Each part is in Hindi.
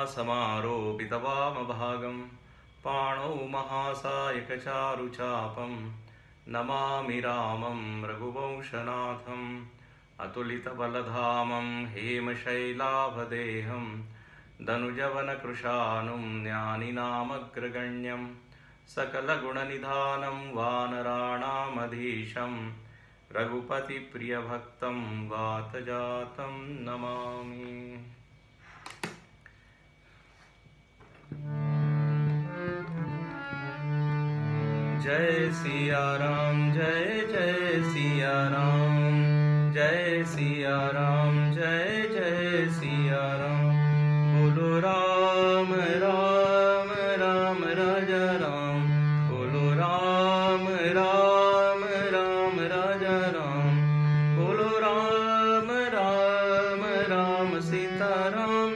समारोपितवामभागं पाणौ महासायकचारुचापं नमामि रामं रघुवंशनाथम् अतुलितबलधामं हेमशैलाभदेहं दनुजवनकृशानुं ज्ञानिनामग्रगण्यं सकलगुणनिधानं वानराणामधीशं रघुपतिप्रियभक्तं वातजातं नमामि। जय सिया राम, जय जय सिया राम, जय सिया राम, जय जय सिया राम। बोलो राम राम राम राजा राम, बोलो राम राम राम राजा राम, बोलो राम राम राम सीता राम,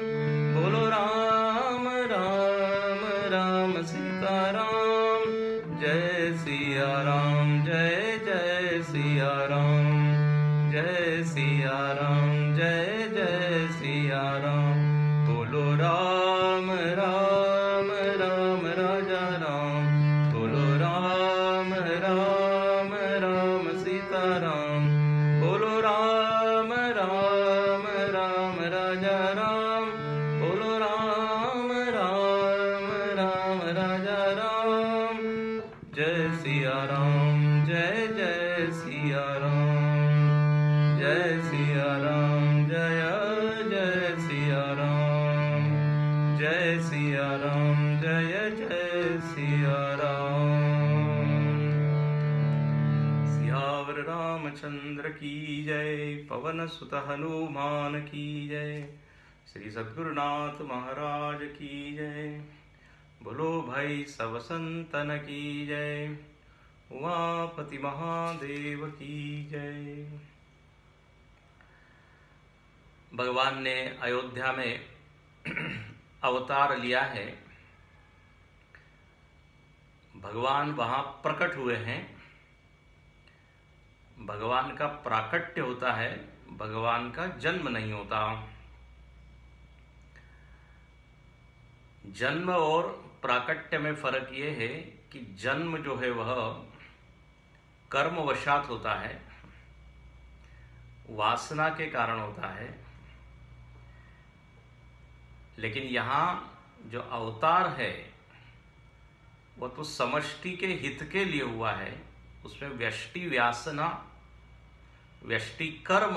बोलो राम राम राम सीता राम। जय सिया राम, जय जय सिया राम, जय सिया राम, जय जय सिया राम। बोलो राम राम राम राजा राम, बोलो राम राम राम सीता राम, बोलो राम राम राम राजा राम, बोलो राम राम राम राजा राम। जय सिया राम, जय जय सिया राम, जय सिया राम, जय जय सिया राम, जय सिया राम, जय जय सिया राम। सियावर रामचंद्र की जय, पवन सुत हनुमान की जय, श्री सद्गुरुनाथ महाराज की जय। बोलो भाई सब संतन की जय, उमापति महादेव की जय। भगवान ने अयोध्या में अवतार लिया है। भगवान वहां प्रकट हुए हैं। भगवान का प्राकट्य होता है, भगवान का जन्म नहीं होता। जन्म और प्राकट्य में फर्क ये है कि जन्म जो है वह कर्मवशात होता है, वासना के कारण होता है। लेकिन यहाँ जो अवतार है वह तो समष्टि के हित के लिए हुआ है। उसमें व्यष्टि वासना, व्यष्टि कर्म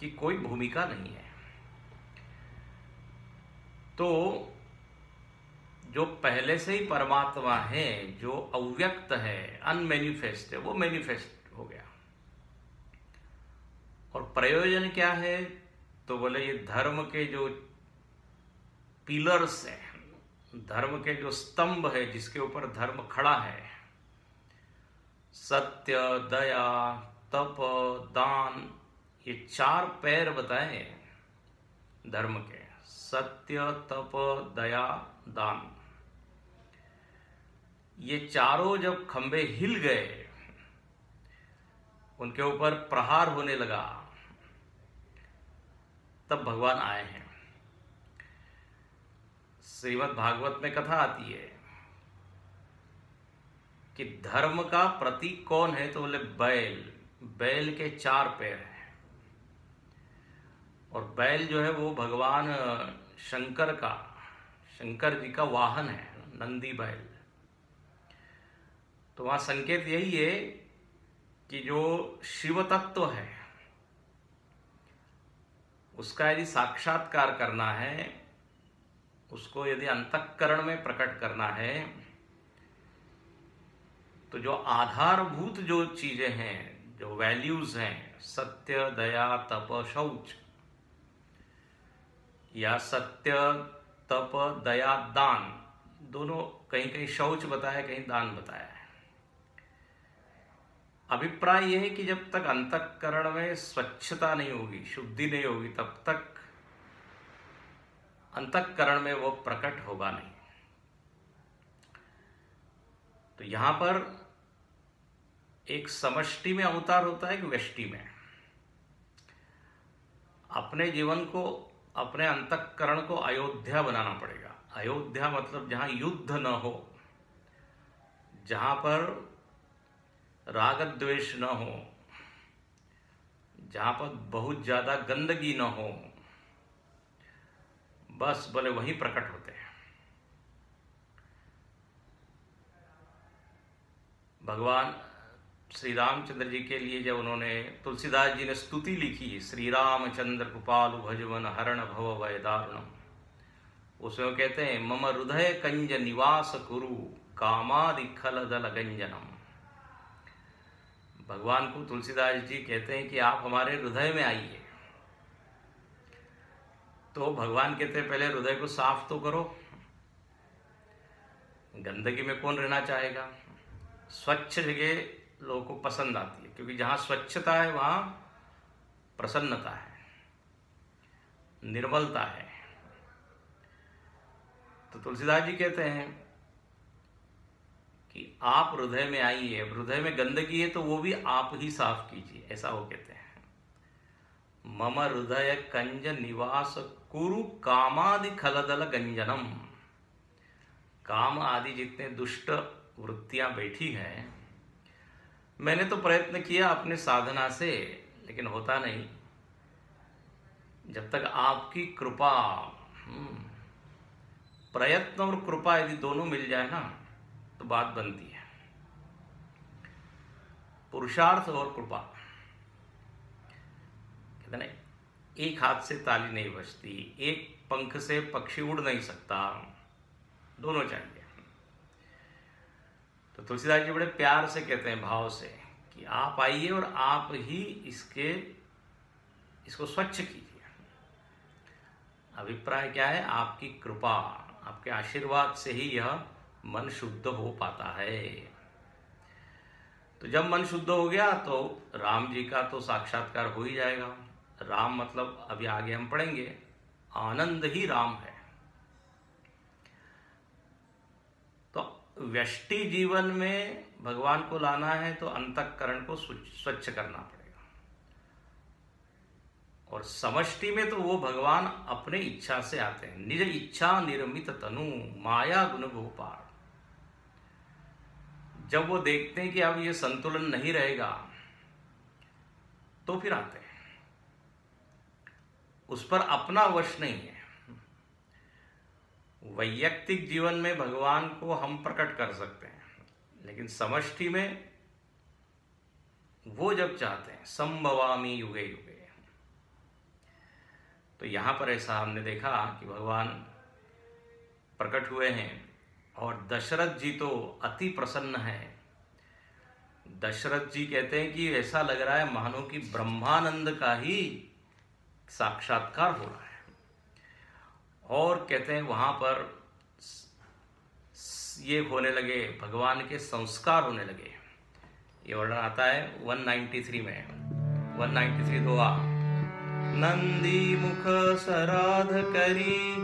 की कोई भूमिका नहीं है। तो जो पहले से ही परमात्मा है, जो अव्यक्त है, अनमैनिफेस्ट है, वो मैनिफेस्ट हो गया। और प्रयोजन क्या है? तो बोले ये धर्म के जो पिलर्स हैं, धर्म के जो स्तंभ है, जिसके ऊपर धर्म खड़ा है, सत्य, दया, तप, दान, ये चार पैर बताए धर्म के। सत्य, तप, दया, दान, ये चारों जब खंबे हिल गए, उनके ऊपर प्रहार होने लगा, तब भगवान आए हैं। श्रीमद् भागवत में कथा आती है कि धर्म का प्रतीक कौन है? तो बोले बैल। बैल के चार पैर हैं और बैल जो है वो भगवान शंकर जी का वाहन है, नंदी बैल। तो वहां संकेत यही है कि जो शिव तत्व है उसका यदि साक्षात्कार करना है, उसको यदि अंतःकरण में प्रकट करना है, तो जो आधारभूत जो चीजें हैं, जो वैल्यूज हैं, सत्य, दया, तप, शौच, या सत्य, तप, दया, दान, दोनों, कहीं कहीं शौच बताया, कहीं दान बताया है। अभिप्राय यह है कि जब तक अंतःकरण में स्वच्छता नहीं होगी, शुद्धि नहीं होगी, तब तक अंतःकरण में वो प्रकट होगा नहीं। तो यहां पर एक समष्टि में अवतार होता है कि व्यष्टि में। अपने जीवन को अपने अंतःकरण को अयोध्या बनाना पड़ेगा। अयोध्या मतलब जहाँ युद्ध न हो, जहाँ पर राग द्वेष न हो, जहाँ पर बहुत ज़्यादा गंदगी न हो, बस बोले वहीं प्रकट होते हैं। भगवान श्री रामचंद्र जी के लिए जब उन्होंने, तुलसीदास जी ने स्तुति लिखी, श्री रामचंद्र कृपालु भजवन हरण भव भय दारुणम, उसमें वो कहते हैं मम हृदय कंज निवास कुरु कामादि खल दल गंजनम। भगवान को तुलसीदास जी कहते हैं कि आप हमारे हृदय में आइए। तो भगवान कहते हैं पहले हृदय को साफ तो करो, गंदगी में कौन रहना चाहेगा। स्वच्छ जगह लोगों को पसंद आती है, क्योंकि जहाँ स्वच्छता है वहाँ प्रसन्नता है, निर्मलता है। तो तुलसीदास जी कहते हैं कि आप हृदय में आइए, हृदय में गंदगी है तो वो भी आप ही साफ कीजिए, ऐसा वो कहते हैं। मम हृदय कंज निवास कुरु कामादि खलदल गंजनम। काम आदि जितने दुष्ट वृत्तियां बैठी हैं, मैंने तो प्रयत्न किया अपने साधना से, लेकिन होता नहीं। जब तक आपकी कृपा, प्रयत्न और कृपा यदि दोनों मिल जाए ना तो बात बनती है। पुरुषार्थ और कृपा, कहते ना एक हाथ से ताली नहीं बजती, एक पंख से पक्षी उड़ नहीं सकता, दोनों चाहिए। तो तुलसीदास जी बड़े प्यार से कहते हैं, भाव से, कि आप आइए और आप ही इसको स्वच्छ कीजिए। अभिप्राय क्या है, आपकी कृपा, आपके आशीर्वाद से ही यह मन शुद्ध हो पाता है। तो जब मन शुद्ध हो गया तो राम जी का तो साक्षात्कार हो ही जाएगा। राम मतलब अभी आगे हम पढ़ेंगे, आनंद ही राम है। तो व्यष्टि जीवन में भगवान को लाना है तो अंतःकरण को स्वच्छ करना पड़ेगा। और समष्टि में तो वो भगवान अपने इच्छा से आते हैं। निज इच्छा निर्मित तनु माया गुण गोपाल। जब वो देखते हैं कि अब ये संतुलन नहीं रहेगा तो फिर आते हैं। उस पर अपना वश नहीं है। वैयक्तिक जीवन में भगवान को हम प्रकट कर सकते हैं, लेकिन समष्टि में वो जब चाहते हैं, संभवामि युगे युगे। तो यहां पर ऐसा हमने देखा कि भगवान प्रकट हुए हैं और दशरथ जी तो अति प्रसन्न है। दशरथ जी कहते हैं कि ऐसा लग रहा है मानो कि ब्रह्मानंद का ही साक्षात्कार हो रहा है। और कहते हैं वहां पर ये होने लगे, भगवान के संस्कार होने लगे। ये वर्णन आता है 193 में, 193 दोहा। नंदी मुख सराध करी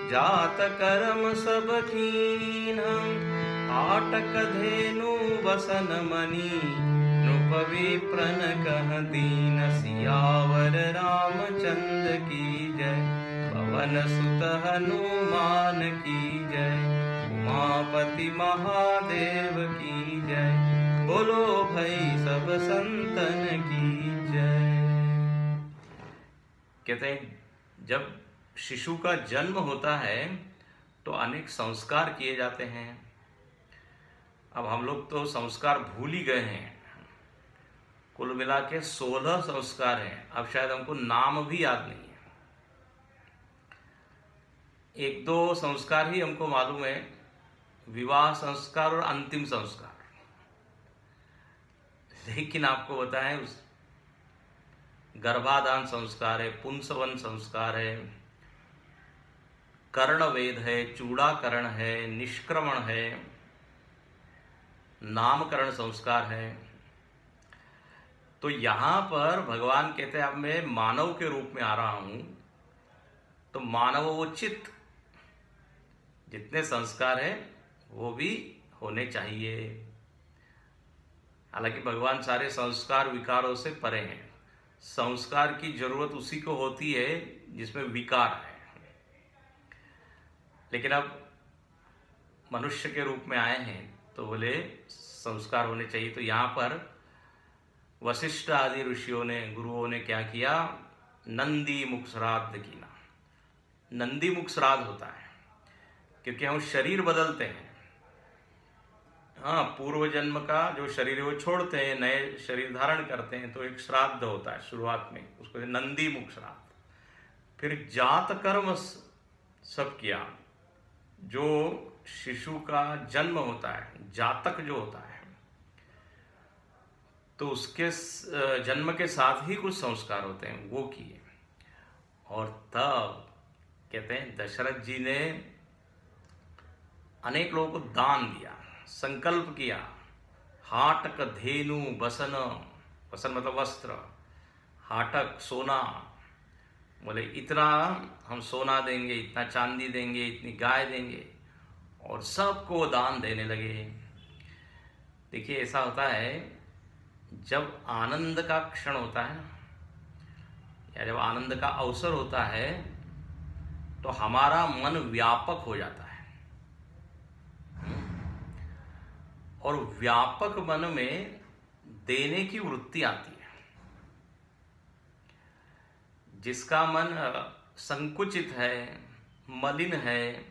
जात करम सब कीन, आटक धेनु बसन मनी नृप विप्रन कह दीन। सियावर रामचंद्र की जय, पवन सुत हनुमान की जय, उमापति महादेव की जय, बोलो भाई सब संतन की जय। कहते हैं जब शिशु का जन्म होता है तो अनेक संस्कार किए जाते हैं। अब हम लोग तो संस्कार भूल ही गए हैं। कुल मिला के 16 संस्कार हैं। अब शायद हमको नाम भी याद नहीं है। एक दो संस्कार ही हमको मालूम है, विवाह संस्कार और अंतिम संस्कार। लेकिन आपको बताएं, उस गर्भाधान संस्कार है, पुंसवन संस्कार है, कर्णवेद है, चूड़ाकरण है, निष्क्रमण है, नामकरण संस्कार है। तो यहां पर भगवान कहते हैं अब मैं मानव के रूप में आ रहा हूं, तो मानवोचित जितने संस्कार है वो भी होने चाहिए। हालांकि भगवान सारे संस्कार विकारों से परे हैं। संस्कार की जरूरत उसी को होती है जिसमें विकार है। लेकिन अब मनुष्य के रूप में आए हैं तो बोले संस्कार होने चाहिए। तो यहाँ पर वशिष्ठ आदि ऋषियों ने, गुरुओं ने क्या किया, नंदी मुख श्राद्ध कीना। नंदी मुख श्राद्ध होता है क्योंकि हम शरीर बदलते हैं। हाँ, पूर्व जन्म का जो शरीर है वो छोड़ते हैं, नए शरीर धारण करते हैं, तो एक श्राद्ध होता है शुरुआत में, उसको नंदी मुख श्राद्ध। फिर जात कर्म सब किया। जो शिशु का जन्म होता है, जातक जो होता है, तो उसके जन्म के साथ ही कुछ संस्कार होते हैं, वो किए। और तब कहते हैं दशरथ जी ने अनेक लोगों को दान दिया, संकल्प किया। हाटक धेनु बसन, बसन मतलब वस्त्र, हाटक सोना, बोले इतना हम सोना देंगे, इतना चांदी देंगे, इतनी गाय देंगे, और सबको दान देने लगे। देखिए ऐसा होता है जब आनंद का क्षण होता है ना, या जब आनंद का अवसर होता है, तो हमारा मन व्यापक हो जाता है। और व्यापक मन में देने की वृत्ति आती है। जिसका मन संकुचित है, मलिन है,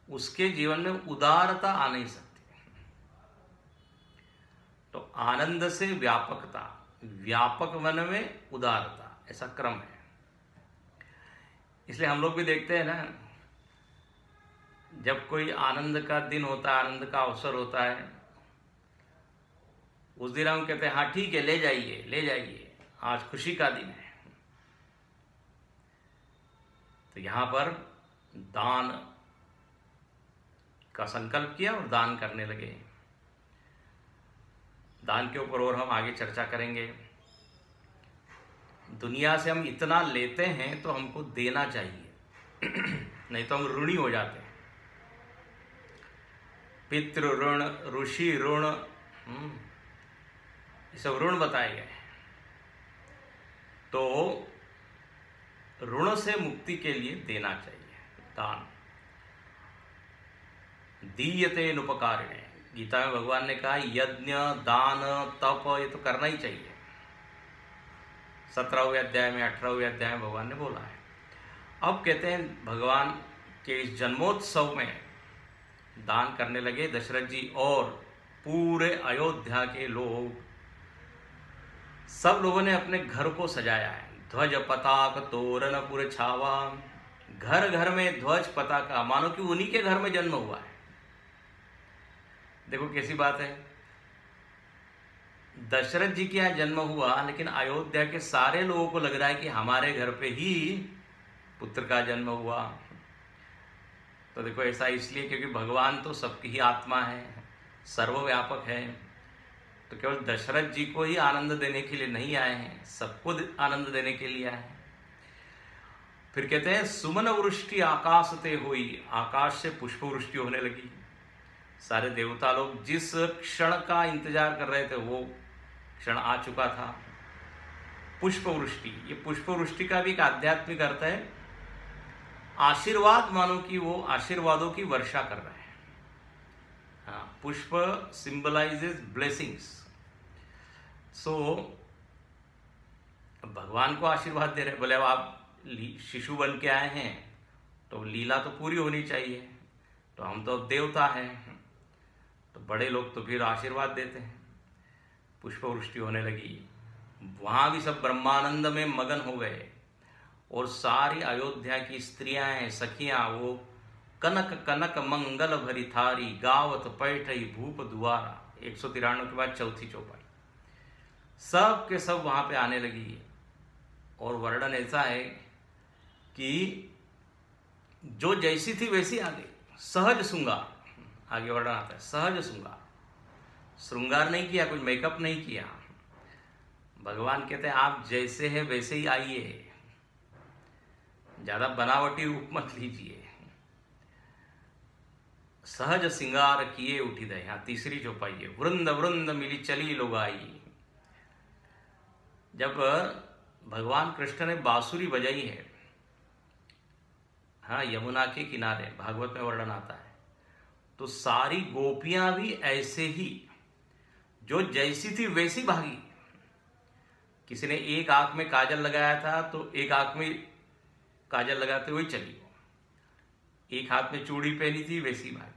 उसके जीवन में उदारता आ नहीं सकती। तो आनंद से व्यापकता, व्यापक मन में उदारता, ऐसा क्रम है। इसलिए हम लोग भी देखते हैं ना, जब कोई आनंद का दिन होता है, आनंद का अवसर होता है, उस दिन हम कहते हैं हाँ ठीक है, ले जाइए ले जाइए, आज खुशी का दिन है। तो यहां पर दान का संकल्प किया और दान करने लगे। दान के ऊपर और हम आगे चर्चा करेंगे। दुनिया से हम इतना लेते हैं तो हमको देना चाहिए नहीं तो हम ऋणी हो जाते हैं। पितृ ऋण, ऋषि ऋण, ये सब ऋण बताए गए। तो ऋण से मुक्ति के लिए देना चाहिए दान। दीयते नुपकारिणे, गीता में भगवान ने कहा यज्ञ, दान, तप ये तो करना ही चाहिए। 17वें अध्याय में, 18वें अध्याय में भगवान ने बोला है। अब कहते हैं भगवान के इस जन्मोत्सव में दान करने लगे दशरथ जी, और पूरे अयोध्या के लोग, सब लोगों ने अपने घर को सजाया है। ध्वज पताक तोरण पूरे छावा, घर घर में ध्वज पताका, मानो कि उन्हीं के घर में जन्म हुआ है। देखो कैसी बात है, दशरथ जी के यहाँ जन्म हुआ, लेकिन अयोध्या के सारे लोगों को लग रहा है कि हमारे घर पे ही पुत्र का जन्म हुआ। तो देखो ऐसा इसलिए क्योंकि भगवान तो सबकी ही आत्मा है, सर्वव्यापक है। तो केवल दशरथ जी को ही आनंद देने के लिए नहीं आए हैं, सबको आनंद देने के लिए आए हैं। फिर कहते हैं सुमन वृष्टि आकाश ते हुई, आकाश से पुष्प वृष्टि होने लगी। सारे देवता लोग जिस क्षण का इंतजार कर रहे थे वो क्षण आ चुका था। पुष्प वृष्टि, ये पुष्प वृष्टि का भी एक आध्यात्मिक अर्थ है। आशीर्वाद, मानो कि वो आशीर्वादों की वर्षा कर रहे हैं। हाँ, पुष्प सिंबलाइजेस ब्लेसिंग्स। सो भगवान को आशीर्वाद दे रहे, बोले अब आप शिशु बन के आए हैं तो लीला तो पूरी होनी चाहिए, तो हम तो अब देवता हैं, तो बड़े लोग तो फिर आशीर्वाद देते हैं। पुष्प वृष्टि होने लगी, वहां भी सब ब्रह्मानंद में मगन हो गए, और सारी अयोध्या की स्त्रियां हैं, सखियां, वो कनक कनक मंगल भरी थारी, गावत पैठई भूप दुआरा, 193 के बाद चौथी चौपाई, सब के सब वहां पे आने लगी। और वर्णन ऐसा है कि जो जैसी थी वैसी आ गई, सहज श्रृंगार, आगे वर्णन आता है, सहज श्रृंगार, श्रृंगार नहीं किया, कुछ मेकअप नहीं किया। भगवान कहते हैं आप जैसे हैं वैसे ही आइए, ज्यादा बनावटी रूप मत लीजिए। सहज श्रृंगार किए उठी दे, यहां तीसरी चौपाई है, वृंद वृंद मिली चली लोग आई। जब भगवान कृष्ण ने बांसुरी बजाई है, हाँ, यमुना के किनारे, भागवत में वर्णन आता है। तो सारी गोपियां भी ऐसे ही, जो जैसी थी वैसी भागी। किसी ने एक आंख में काजल लगाया था तो एक आंख में काजल लगाते हुए चली, एक हाथ में चूड़ी पहनी थी वैसी भागी।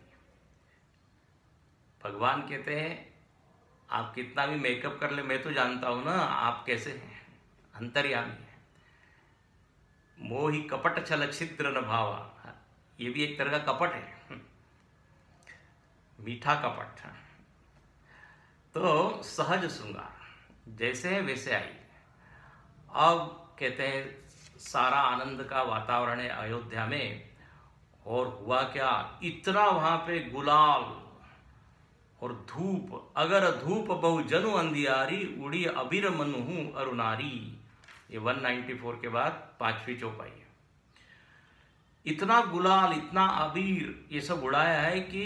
भगवान कहते हैं आप कितना भी मेकअप कर ले, मैं तो जानता हूं ना आप कैसे हैं, अंतर्यामी है। मोहि कपट छल छिद्र न भावा, ये भी एक तरह का कपट है, मीठा कपट। तो सहज श्रृंगार, जैसे है वैसे आई। अब कहते हैं सारा आनंद का वातावरण है अयोध्या में। और हुआ क्या, इतना वहां पे गुलाल और धूप, अगर धूप बहु जनु अंधियारी, उड़ी अबीर मनु अरुणारी। ये 194 के बाद 5वीं चौपाई है। इतना गुलाल, इतना अबीर, ये सब उड़ाया है कि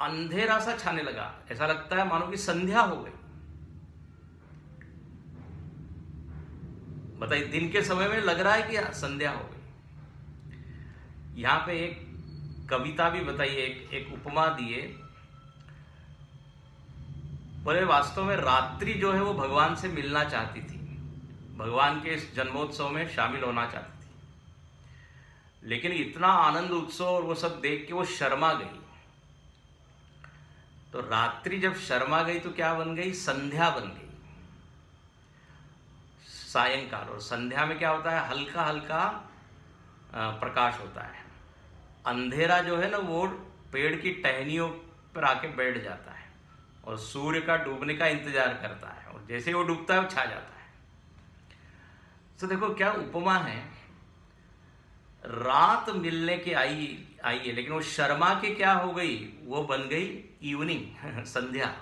अंधेरा सा छाने लगा। ऐसा लगता है मानो कि संध्या हो गई। बताइए, दिन के समय में लग रहा है कि संध्या हो गई। यहां पे एक कविता भी बताइए, एक उपमा दिए। बोले वास्तव में रात्रि जो है वो भगवान से मिलना चाहती थी, भगवान के इस जन्मोत्सव में शामिल होना चाहती थी, लेकिन इतना आनंद उत्सव और वो सब देख के वो शर्मा गई। तो रात्रि जब शर्मा गई तो क्या बन गई, संध्या बन गई, सायंकाल। और संध्या में क्या होता है, हल्का हल्का प्रकाश होता है। अंधेरा जो है ना वो पेड़ की टहनियों पर आके बैठ जाता है और सूर्य का डूबने का इंतजार करता है, और जैसे ही वो डूबता है वो छा जाता है। तो देखो क्या उपमा है, रात मिलने के आई है, लेकिन वो शर्मा के क्या हो गई, वो बन गई इवनिंग, संध्या।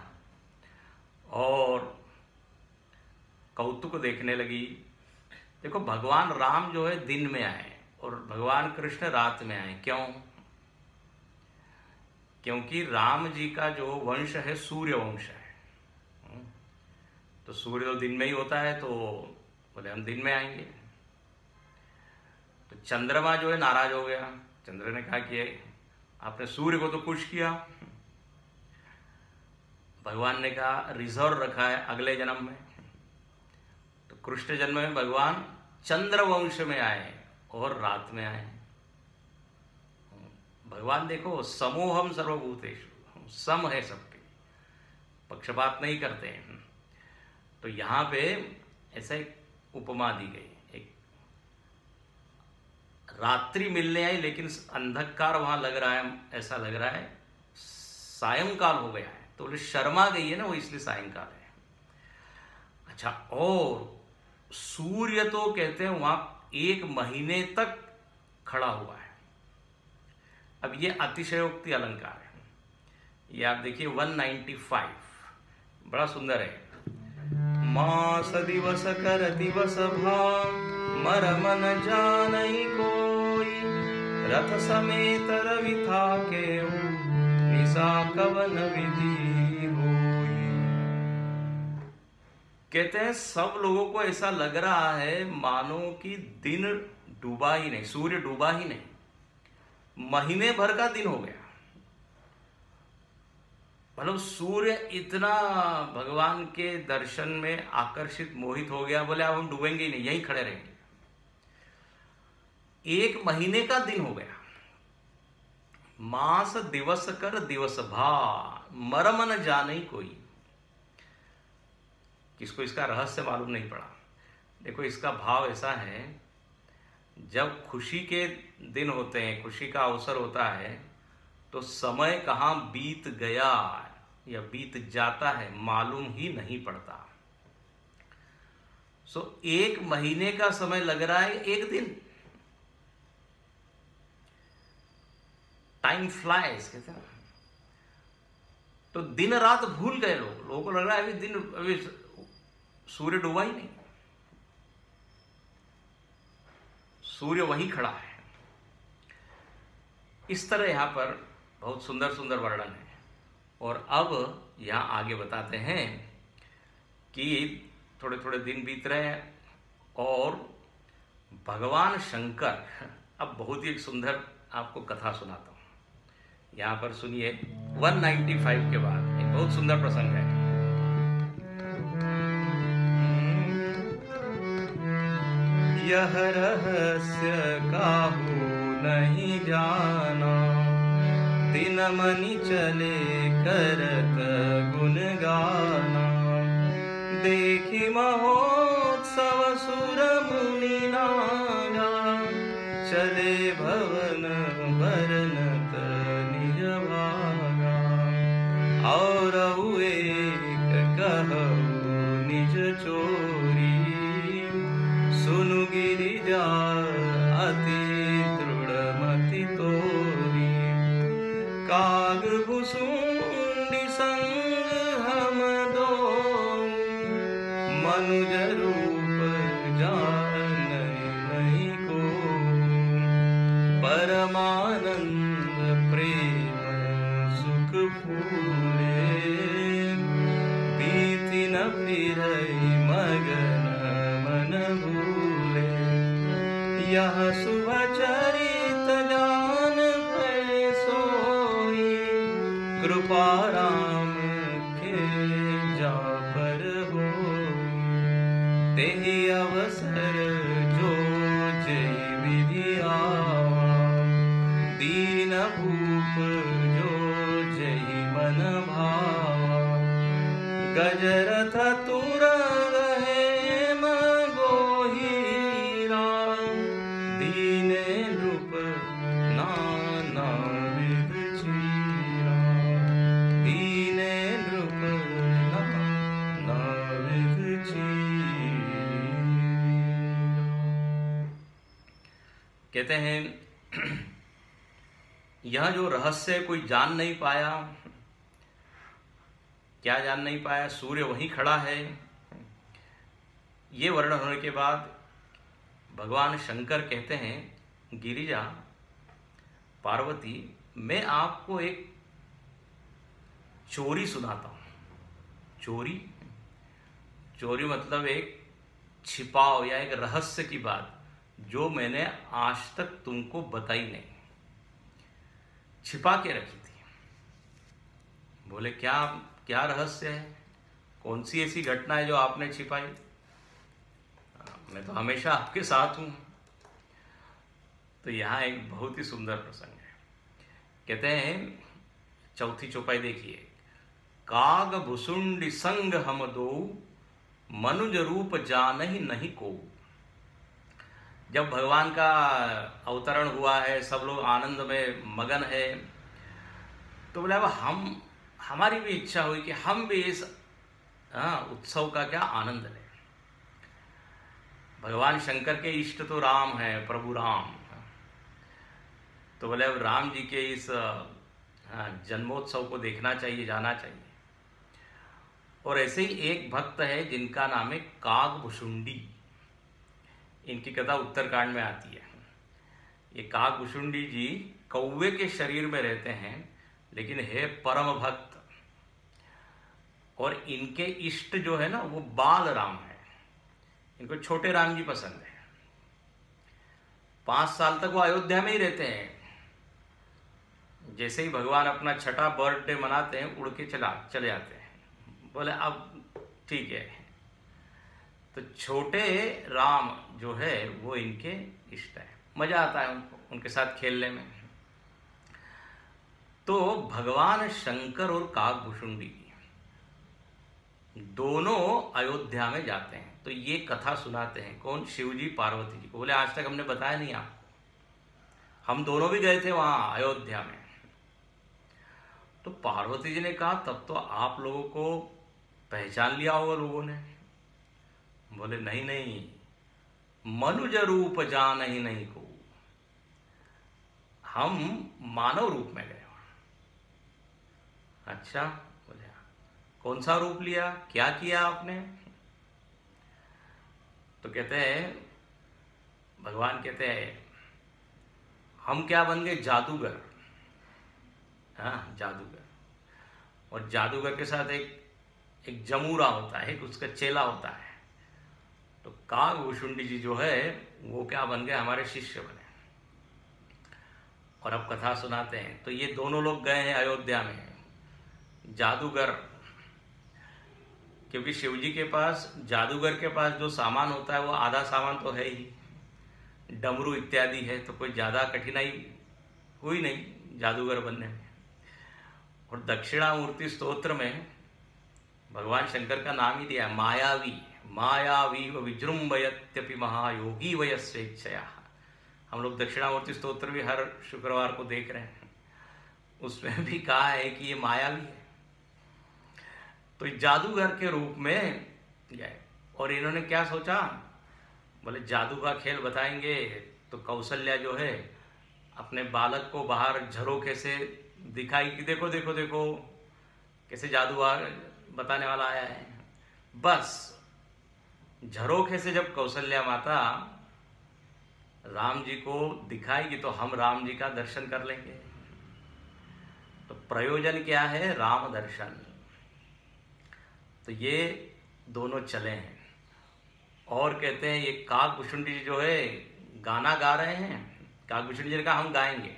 और कौतुक देखने लगी। देखो भगवान राम जो है दिन में आए और भगवान कृष्ण रात में आए। क्यों? क्योंकि राम जी का जो वंश है सूर्य वंश है। तो सूर्य तो दिन में ही होता है, तो बोले हम दिन में आएंगे। तो चंद्रमा जो है नाराज हो गया। चंद्र ने कहा कि आपने सूर्य को तो खुश किया। भगवान ने कहा रिजर्व रखा है अगले जन्म में। तो कृष्ण जन्म में भगवान चंद्र वंश में आए और रात में आए। भगवान देखो समोहम सर्वभूतेषु, सम है सबके, पक्षपात नहीं करते हैं। तो यहां पे ऐसा एक उपमा दी गई, एक रात्रि मिलने आई लेकिन अंधकार वहां लग रहा है, ऐसा लग रहा है सायंकाल हो गया है। तो बोले शर्मा गई है ना वो, इसलिए सायंकाल है। अच्छा, और सूर्य तो कहते हैं वहां 1 महीने तक खड़ा हुआ है। अब ये अतिशयोक्ति अलंकार है, ये आप देखिए 195, बड़ा सुंदर है। मास दिवस कर दिवस भाव, मर मन जानई कोई, रथ समेत रवि था केहू, निशा कवन विधि होई। कहते हैं सब लोगों को ऐसा लग रहा है मानो कि दिन डूबा ही नहीं, सूर्य डूबा ही नहीं, महीने भर का दिन हो गया। मतलब सूर्य इतना भगवान के दर्शन में आकर्षित, मोहित हो गया, बोले अब हम डूबेंगे ही नहीं, यहीं खड़े रहेंगे। 1 महीने का दिन हो गया। मास दिवस कर दिवस भा, मरम न जाने कोई। किसको इसका रहस्य मालूम नहीं पड़ा। देखो इसका भाव ऐसा है, जब खुशी के दिन होते हैं, खुशी का अवसर होता है, तो समय कहाँ बीत गया या बीत जाता है मालूम ही नहीं पड़ता। सो 1 महीने का समय लग रहा है 1 दिन। टाइम फ्लाइज कहते हैं। तो दिन रात भूल गए लोगों को लग रहा है अभी सूर्य डूबा ही नहीं, सूर्य वहीं खड़ा है। इस तरह यहां पर बहुत सुंदर सुंदर वर्णन है। और अब यहां आगे बताते हैं कि थोड़े थोड़े दिन बीत रहे हैं और भगवान शंकर, अब बहुत ही एक सुंदर आपको कथा सुनाता हूँ। यहाँ पर सुनिए, 195 के बाद एक बहुत सुंदर प्रसंग है। यह रहस्य काहू नहीं जाना, दिन मनि चले करत गुण गाना। देखी महोत्सव सुर मुनि नागा, चले भवन बरनत निज भागा। और एक कहु निज चोरी, सुनु गिरिजा अति दृढ़मति तोरी। काग भुसुंडी संग हम दो, मनुज रूप जान नहीं को। परमानंद प्रेम सुख फूले, बीति न फिरई मगन मन भूले। यह शुभ चरित जान पे सोई, कृपा राम के जा पर होई। तेहि अवसर जो जय विधि आवा, दीन भूप जो जय मन भावा। गजरथ तुरंग हेम गोहीरा, दीने नृप नाना विध चीरा। दीने नृप नाना विध चीरा। कहते हैं यह जो रहस्य कोई जान नहीं पाया। क्या जान नहीं पाया? सूर्य वहीं खड़ा है। ये वर्णन होने के बाद भगवान शंकर कहते हैं, गिरिजा, पार्वती, मैं आपको एक चोरी सुनाता हूं। चोरी? चोरी मतलब एक छिपाव या एक रहस्य की बात जो मैंने आज तक तुमको बताई नहीं, छिपा के रखी थी। बोले क्या क्या रहस्य है? कौन सी ऐसी घटना है जो आपने छिपाई? मैं तो हमेशा आपके साथ हूं। तो यहाँ एक बहुत ही सुंदर प्रसंग है। कहते हैं, चौथी चौपाई देखिए। काग भुसुंडी संग हम दो, मनुज रूप जानहि नहीं को। जब भगवान का अवतरण हुआ है, सब लोग आनंद में मगन है, तो बोले अब हमारी भी इच्छा हुई कि हम भी इस उत्सव का क्या आनंद लें। भगवान शंकर के इष्ट तो राम है, प्रभु राम। तो बोले अब राम जी के इस जन्मोत्सव को देखना चाहिए, जाना चाहिए। और ऐसे ही एक भक्त है जिनका नाम है काग भुसुंडी। इनकी कथा उत्तरकांड में आती है। ये काग भुसुंडी जी कौवे के शरीर में रहते हैं, लेकिन है परम भक्त। और इनके इष्ट जो है ना, वो बाल राम है। इनको छोटे राम जी पसंद है। 5 साल तक वो अयोध्या में ही रहते हैं। जैसे ही भगवान अपना छठा बर्थडे मनाते हैं, उड़ के चले जाते हैं। बोले अब ठीक है। तो छोटे राम जो है वो इनके इष्ट है। मजा आता है उनके साथ खेलने में। तो भगवान शंकर और काग भुसुंडी दोनों अयोध्या में जाते हैं। तो ये कथा सुनाते हैं। कौन? शिवजी पार्वती जी को। बोले आज तक हमने बताया नहीं आपको, हम दोनों भी गए थे वहां अयोध्या में। तो पार्वती जी ने कहा, तब तो आप लोगों को पहचान लिया होगा लोगों ने। बोले नहीं नहीं, मनुज रूप जान ही नहीं को, हम मानव रूप में गए। अच्छा, बोले कौन सा रूप लिया, क्या किया आपने? तो कहते हैं, भगवान कहते हैं, हम क्या बन गए? जादूगर। हाँ, जादूगर। और जादूगर के साथ एक जमूरा होता है, एक उसका चेला होता है। तो काकभूषुंडी जी जो है वो क्या बन गए, हमारे शिष्य बने। और अब कथा सुनाते हैं। तो ये दोनों लोग गए हैं अयोध्या में, जादूगर, क्योंकि शिवजी के पास, जादूगर के पास जो सामान होता है वो आधा सामान तो है ही, डमरू इत्यादि है, तो कोई ज़्यादा कठिनाई हुई नहीं जादूगर बनने में। और दक्षिणामूर्ति स्तोत्र में भगवान शंकर का नाम ही दिया, मायावी, मायावी व विजृंभयत्यपि महायोगी वय स्वेच्छया। हम लोग दक्षिणामूर्ति स्तोत्र भी हर शुक्रवार को देख रहे हैं, उसमें भी कहा है कि ये मायावी है। तो जादूगर के रूप में गए। और इन्होंने क्या सोचा, बोले जादू का खेल बताएंगे। तो कौशल्या जो है अपने बालक को बाहर झरोखे से दिखाई कि देखो देखो देखो कैसे जादू बताने वाला आया है। बस झरोखे से जब कौशल्या माता राम जी को दिखाएगी तो हम राम जी का दर्शन कर लेंगे। तो प्रयोजन क्या है, राम दर्शन। तो ये दोनों चले हैं। और कहते हैं ये काकभूषुंडी जी जो है गाना गा रहे हैं। काकभूषुंडी जी ने कहा हम गाएंगे।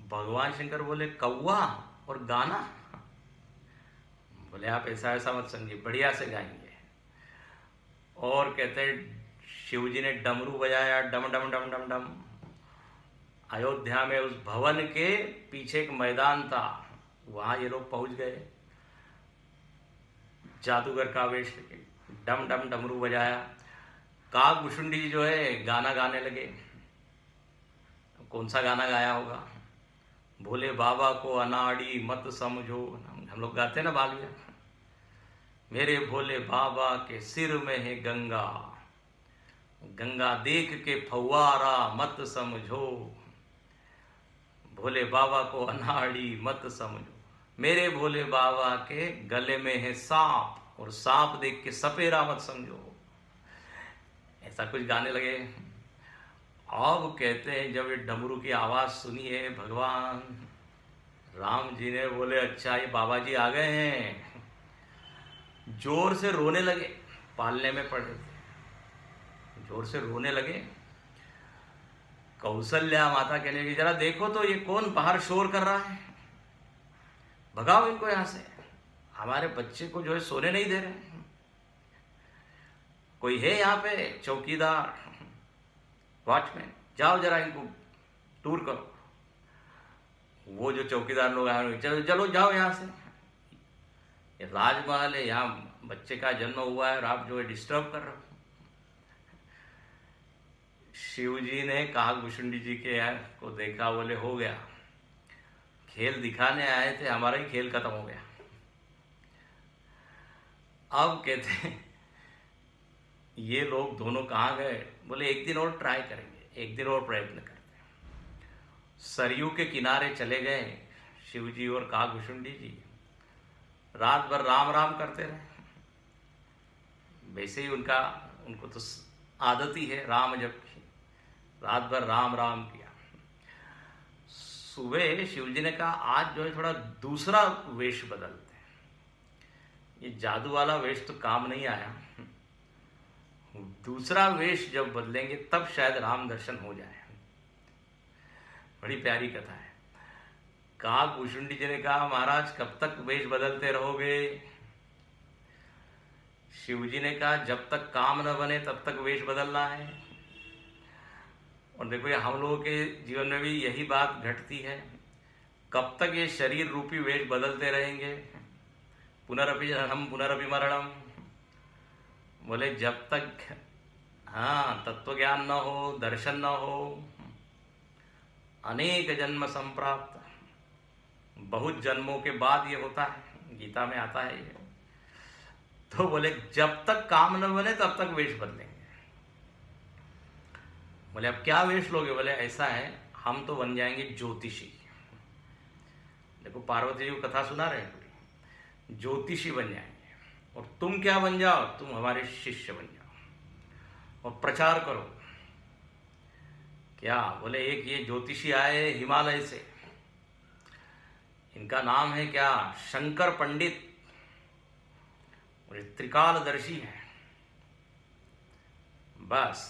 भगवान शंकर बोले कौवा और गाना, बोले आप ऐसा ऐसा मत समझिए, बढ़िया से गाएंगे। और कहते हैं शिव जी ने डमरू बजाया, डम डम डम डम डम। अयोध्या में उस भवन के पीछे एक मैदान था, वहां ये लोग पहुंच गए जादूगर का वेश लेके, डम डम डमरू बजाया। काकभूषुंडी जी जो है गाना गाने लगे। कौन सा गाना गाया होगा, भोले बाबा को अनाड़ी मत समझो, हम लोग गाते हैं ना बालिया, मेरे भोले बाबा के सिर में है गंगा, गंगा देख के फव्वारा मत समझो, भोले बाबा को अनाड़ी मत समझो, मेरे भोले बाबा के गले में है सांप, और सांप देख के सपेरा मत समझो। ऐसा कुछ गाने लगे। अब कहते हैं जब ये डमरू की आवाज सुनी है भगवान राम जी ने, बोले अच्छा ये बाबा जी आ गए हैं। जोर से रोने लगे, पालने में पड़े थे, जोर से रोने लगे। कौशल्या माता कहने लगी जरा देखो तो ये कौन बाहर शोर कर रहा है, भगाओ इनको यहां से, हमारे बच्चे को जो है सोने नहीं दे रहे। कोई है यहाँ पे चौकीदार, वॉचमैन, जाओ जरा इनको दूर करो। वो जो चौकीदार लोग आए, चलो चलो जाओ यहाँ से, ये राजमहल है, यहाँ बच्चे का जन्म हुआ है और आप जो है डिस्टर्ब कर रहे हो। शिव जी ने काकभूषुंडी जी के को देखा, बोले हो गया, खेल दिखाने आए थे, हमारा ही खेल खत्म हो गया। अब कहते हैं ये लोग दोनों कहाँ गए, बोले एक दिन और ट्राई करेंगे, एक दिन और प्रयत्न करते हैं। सरयू के किनारे चले गए शिव जी और काकभूषुंडी जी, रात भर राम राम करते रहे। वैसे ही उनको तो आदत ही है राम जप की, रात भर राम राम किया। सुबह शिव जी ने कहा आज जो है थोड़ा दूसरा वेश बदलते हैं, ये जादू वाला वेश तो काम नहीं आया, दूसरा वेश जब बदलेंगे तब शायद राम दर्शन हो जाए। बड़ी प्यारी कथा है। काकभूषुंडी जी ने कहा महाराज कब तक वेश बदलते रहोगे। शिव जी ने कहा जब तक काम न बने तब तक वेश बदलना है। और देखो ये हम लोगों के जीवन में भी यही बात घटती है, कब तक ये शरीर रूपी वेश बदलते रहेंगे। पुनरपि जननम पुनरपि मरणम, बोले जब तक तत्व ज्ञान न हो, दर्शन न हो, अनेक जन्म संप्राप्त, बहुत जन्मों के बाद ये होता है, गीता में आता है ये। तो बोले जब तक काम न बने तब तक वेश बदलेंगे। बोले अब क्या वेश लोगे, बोले ऐसा है हम तो बन जाएंगे ज्योतिषी। देखो पार्वती जी को कथा सुना रहे हैं, ज्योतिषी बन जाएंगे। और तुम क्या बन जाओ, तुम हमारे शिष्य बन जाओ और प्रचार करो। क्या, बोले एक ये ज्योतिषी आए हिमालय से, इनका नाम है क्या, शंकर पंडित, और त्रिकालदर्शी हैं। बस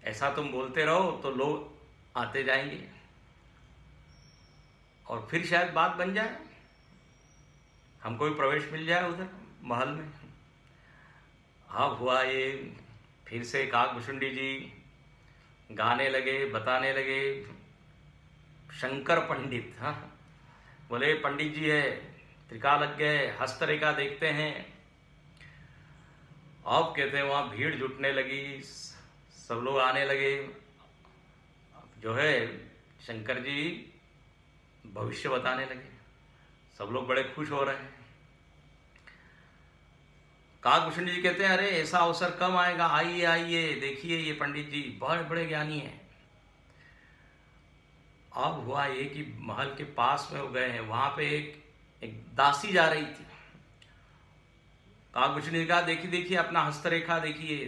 ऐसा तुम बोलते रहो तो लोग आते जाएंगे और फिर शायद बात बन जाए, हमको भी प्रवेश मिल जाए उधर महल में। अब हुआ ये, फिर से काकभूषुंडी जी गाने लगे, बताने लगे। शंकर पंडित, हाँ, बोले पंडित जी है, त्रिकालज्ञ है, हस्तरेखा देखते हैं। अब कहते हैं वहाँ भीड़ जुटने लगी, सब लोग आने लगे। जो है शंकर जी भविष्य बताने लगे, सब लोग बड़े खुश हो रहे हैं। काकभूषुंडी जी कहते हैं अरे ऐसा अवसर कम आएगा, आइए आइए देखिए ये पंडित जी बड़े बड़े ज्ञानी हैं। अब हुआ ये कि महल के पास में हो गए हैं, वहां पे एक दासी जा रही थी। काकभूषुंडी जी कहा देखिए देखिए अपना हस्तरेखा देखिए,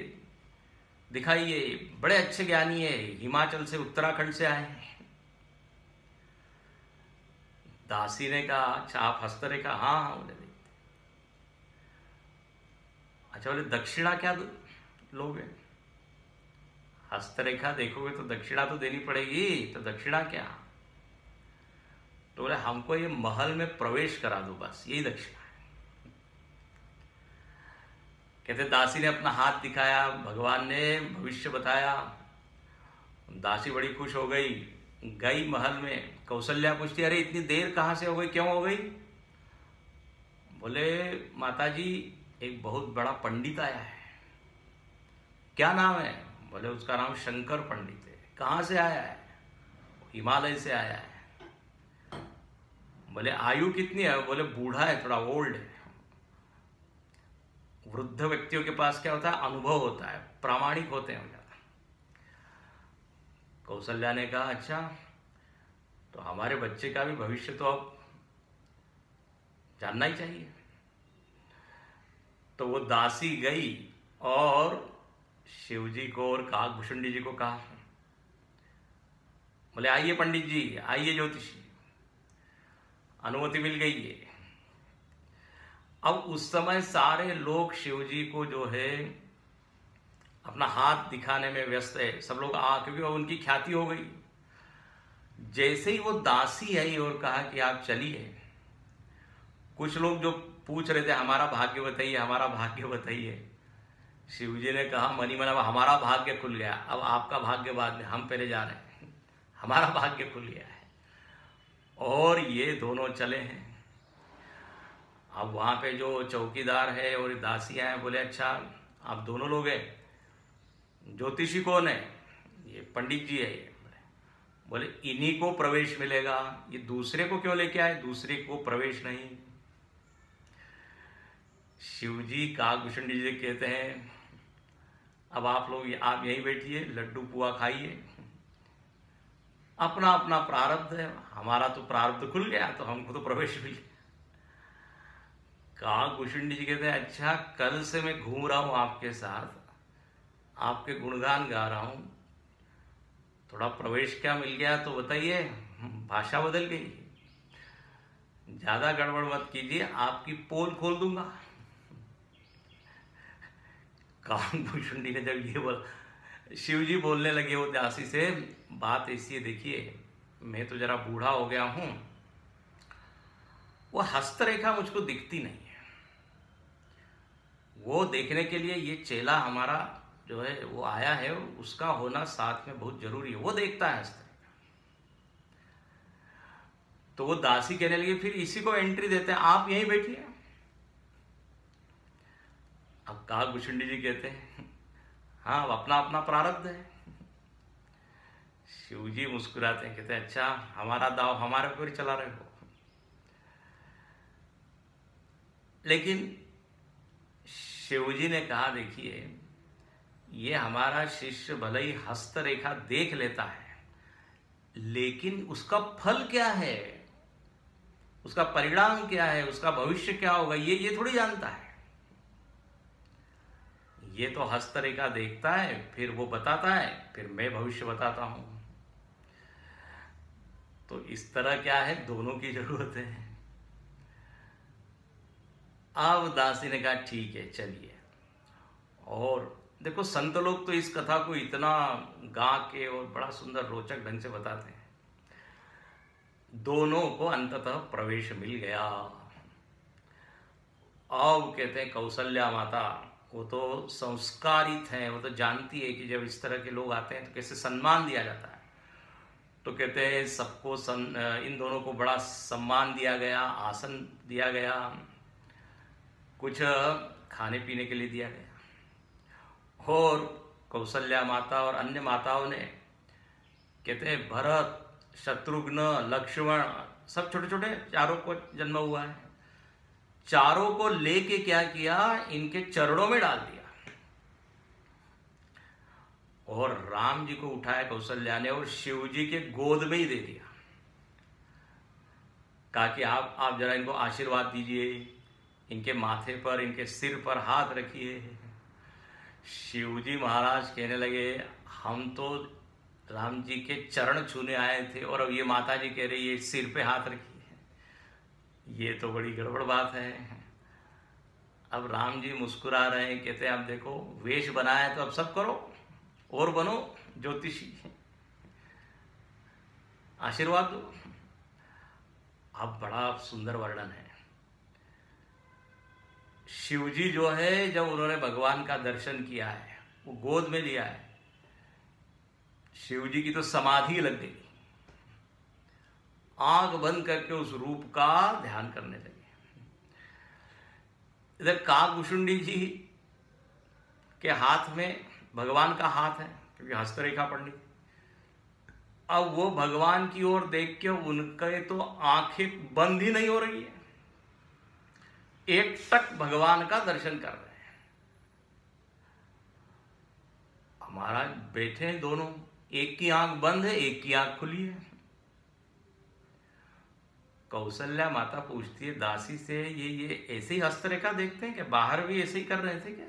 दिखाइए, बड़े अच्छे ज्ञानी है, हिमाचल से उत्तराखंड से आए हैं। दासी ने कहा अच्छा आप हस्तरेखा, हाँ हाँ बोले। अच्छा बोले दक्षिणा क्या लोगे? हस्तरेखा देखोगे तो दक्षिणा तो देनी पड़ेगी, तो दक्षिणा क्या? तो बोले हमको ये महल में प्रवेश करा दो, बस यही दक्षिणा है। कहते दासी ने अपना हाथ दिखाया, भगवान ने भविष्य बताया। दासी बड़ी खुश हो गई, गई महल में। कौशल्या पूछती अरे इतनी देर कहाँ से हो गई, क्यों हो गई? बोले माताजी एक बहुत बड़ा पंडित आया है। क्या नाम है? बोले उसका नाम शंकर पंडित है। कहाँ से आया है? हिमालय से आया है। बोले आयु कितनी है? बोले बूढ़ा है, थोड़ा ओल्ड है। वृद्ध व्यक्तियों के पास क्या होता है, अनुभव होता है, प्रामाणिक होते हैं ज्यादा। कौशल्या ने कहा अच्छा तो हमारे बच्चे का भी भविष्य तो अब जानना ही चाहिए। तो वो दासी गई और शिवजी को और काकभूषुंडी जी को कहा, बोले आइए पंडित जी, आइए ज्योतिषी। अनुमति मिल गई है। अब उस समय सारे लोग शिवजी को जो है अपना हाथ दिखाने में व्यस्त है, सब लोग क्योंकि उनकी ख्याति हो गई। जैसे ही वो दासी आई और कहा कि आप चलिए, कुछ लोग जो पूछ रहे थे हमारा भाग्य बताइए, हमारा भाग्य बताइए, शिवजी ने कहा मनी मना हमारा भाग्य खुल गया, अब आपका भाग्य बाद में, हम पहले जा रहे हैं, हमारा भाग्य खुल गया है। और ये दोनों चले हैं। अब वहां पे जो चौकीदार है और दासियां हैं, बोले अच्छा आप दोनों लोग हैं, ज्योतिषी कौन है? ये पंडित जी है। ये बोले इन्हीं को प्रवेश मिलेगा, ये दूसरे को क्यों लेके आए? दूसरे को प्रवेश नहीं। शिवजी काकभूषुंडी जी कहते हैं अब आप लोग आप यहीं बैठिए, लड्डू पुआ खाइए, अपना अपना प्रारब्ध है, हमारा तो प्रारब्ध खुल गया तो हमको तो प्रवेश मिल गया। काकभूषुंडी जी कहते हैं अच्छा कल से मैं घूम रहा हूं आपके साथ, आपके गुणगान गा रहा हूं, थोड़ा प्रवेश क्या मिल गया तो बताइए। भाषा बदल गई, ज्यादा गड़बड़ मत कीजिए, आपकी पोल खोल दूंगा। काकभूषुंडी ने जब ये बोला, शिवजी बोलने लगे वो दासी से, बात ऐसी है देखिए मैं तो जरा बूढ़ा हो गया हूं, वो हस्तरेखा मुझको दिखती नहीं है, वो देखने के लिए ये चेला हमारा जो है वो आया है, उसका होना साथ में बहुत जरूरी है, वो देखता है हस्तरेखा। तो वो दासी कहने लगी फिर इसी को एंट्री देते हैं, आप यहीं बैठिए। अब काकभूषुंडी जी कहते हैं हाँ अपना अपना प्रारब्ध है। शिवजी मुस्कुराते हैं, कहते हैं अच्छा हमारा दाव हमारे ऊपर चला रहे हो। लेकिन शिवजी ने कहा देखिए ये हमारा शिष्य भले ही हस्तरेखा देख लेता है, लेकिन उसका फल क्या है, उसका परिणाम क्या है, उसका भविष्य क्या होगा, ये थोड़ी जानता है। ये तो हस्तरेखा देखता है, फिर वो बताता है, फिर मैं भविष्य बताता हूं। तो इस तरह क्या है, दोनों की जरूरत है। अब दासी ने कहा ठीक है चलिए, और देखो संत लोग तो इस कथा को इतना गा के और बड़ा सुंदर रोचक ढंग से बताते हैं। दोनों को अंततः प्रवेश मिल गया। अब कहते हैं कौशल्या माता, वो तो संस्कारित है, वो तो जानती है कि जब इस तरह के लोग आते हैं तो कैसे सम्मान दिया जाता है। तो कहते हैं सबको इन दोनों को बड़ा सम्मान दिया गया, आसन दिया गया, कुछ खाने पीने के लिए दिया गया। और कौशल्या माता और अन्य माताओं ने, कहते हैं भरत, शत्रुघ्न, लक्ष्मण, सब छोटे छोटे चारों को जन्म हुआ है, चारों को लेके क्या किया, इनके चरणों में डाल दिया और राम जी को उठाया कौशल्या ने और शिव जी के गोद में ही दे दिया। कहा कि आप जरा इनको आशीर्वाद दीजिए, इनके माथे पर, इनके सिर पर हाथ रखिए। शिव जी महाराज कहने लगे, हम तो राम जी के चरण छूने आए थे और अब ये माता जी कह रही है सिर पे हाथ रखिए, ये तो बड़ी गड़बड़ बात है। अब राम जी मुस्कुरा रहे हैं, कहते हैं अब देखो वेश बनाया तो अब सब करो और बनो ज्योतिषी, आशीर्वाद दो। अब बड़ा सुंदर वर्णन है। शिव जी जो है, जब उन्होंने भगवान का दर्शन किया है, वो गोद में लिया है, शिव जी की तो समाधि लग गई, आंख बंद करके उस रूप का ध्यान करने लगे। इधर काकभूषुंडी जी के हाथ में भगवान का हाथ है, क्योंकि हस्तरेखा पढ़नी। अब वो भगवान की ओर देख के उनके तो आंखें बंद ही नहीं हो रही है, एक टक भगवान का दर्शन कर रहे हैं। हमारा बैठे हैं दोनों, एक की आंख बंद है, एक की आंख खुली है। कौशल्या माता पूछती है दासी से, ये ऐसे ही हस्तरेखा देखते हैं क्या? बाहर भी ऐसे ही कर रहे थे क्या?